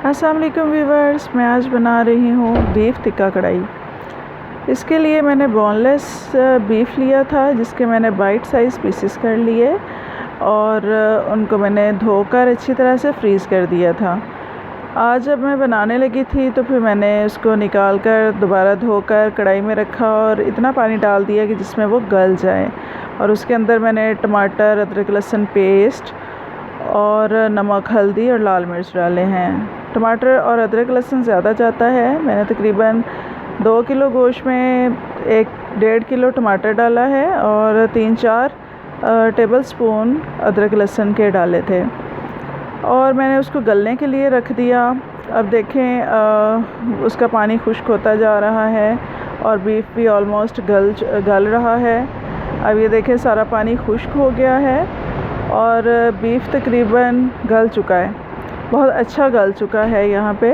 अस्सलाम वालेकुम व्यूवर्स, मैं आज बना रही हूँ बीफ टिक्का कढ़ाई। इसके लिए मैंने बोनलेस बीफ लिया था, जिसके मैंने बाइट साइज़ पीसेस कर लिए और उनको मैंने धोकर अच्छी तरह से फ्रीज़ कर दिया था। आज जब मैं बनाने लगी थी तो फिर मैंने उसको निकाल कर दोबारा धोकर कढ़ाई में रखा और इतना पानी डाल दिया कि जिसमें वो गल जाए। और उसके अंदर मैंने टमाटर, अदरक लहसुन पेस्ट और नमक, हल्दी और लाल मिर्च डाले हैं। टमाटर और अदरक लहसुन ज़्यादा जाता है। मैंने तकरीबन 2 किलो गोश्त में 1-1.5 किलो टमाटर डाला है और 3-4 टेबलस्पून अदरक लहसुन के डाले थे और मैंने उसको गलने के लिए रख दिया। अब देखें उसका पानी खुश्क होता जा रहा है और बीफ भी ऑलमोस्ट गल रहा है। अब ये देखें सारा पानी खुश्क हो गया है और बीफ तकरीबन गल चुका है, बहुत अच्छा गल चुका है यहाँ पे।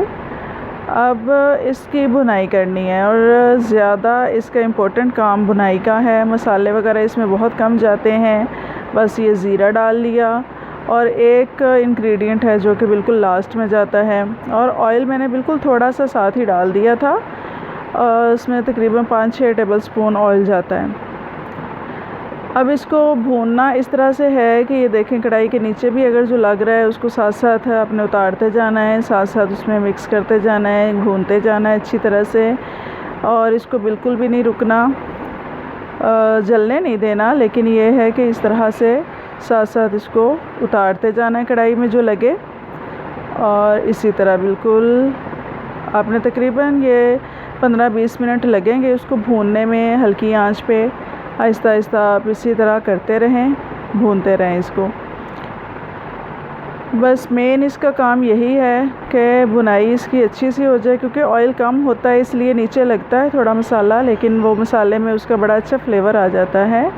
अब इसकी भुनाई करनी है और ज़्यादा इसका इम्पोर्टेंट काम भुनाई का है। मसाले वगैरह इसमें बहुत कम जाते हैं, बस ये ज़ीरा डाल लिया और एक इंग्रेडिएंट है जो कि बिल्कुल लास्ट में जाता है। और ऑयल मैंने बिल्कुल थोड़ा सा साथ ही डाल दिया था, उसमें तकरीबन 5-6 टेबलस्पून ऑयल जाता है। अब इसको भूनना इस तरह से है कि ये देखें कढ़ाई के नीचे भी अगर जो लग रहा है उसको साथ साथ आपने उतारते जाना है, साथ साथ उसमें मिक्स करते जाना है, भूनते जाना है अच्छी तरह से और इसको बिल्कुल भी नहीं रुकना, जलने नहीं देना। लेकिन ये है कि इस तरह से साथ साथ इसको उतारते जाना है कढ़ाई में जो लगे, और इसी तरह बिल्कुल आपने तकरीबन ये 15-20 मिनट लगेंगे उसको भूनने में। हल्की आंच पे आहिस्ता आहिस्ता आप इसी तरह करते रहें, भूनते रहें इसको। बस मेन इसका काम यही है कि भुनाई इसकी अच्छी सी हो जाए, क्योंकि ऑयल कम होता है इसलिए नीचे लगता है थोड़ा मसाला, लेकिन वो मसाले में उसका बड़ा अच्छा फ्लेवर आ जाता है।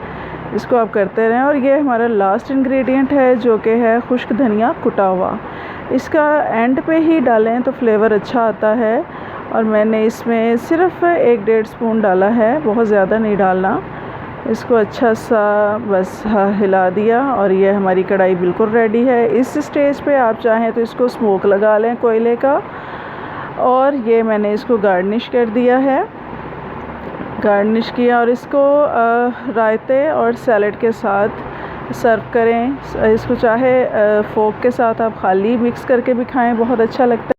इसको आप करते रहें। और ये हमारा लास्ट इंग्रेडिएंट है जो कि है खुश्क धनिया कुटा हुआ। इसका एंड पे ही डालें तो फ्लेवर अच्छा आता है और मैंने इसमें सिर्फ 1-1.5 स्पून डाला है, बहुत ज़्यादा नहीं डालना। इसको अच्छा सा बस हिला दिया और ये हमारी कढ़ाई बिल्कुल रेडी है। इस स्टेज पे आप चाहें तो इसको स्मोक लगा लें कोयले का। और ये मैंने इसको गार्निश कर दिया है, गार्निश किया और इसको रायते और सैलड के साथ सर्व करें। इसको चाहे फोक के साथ आप खाली मिक्स करके भी खाएं, बहुत अच्छा लगता है।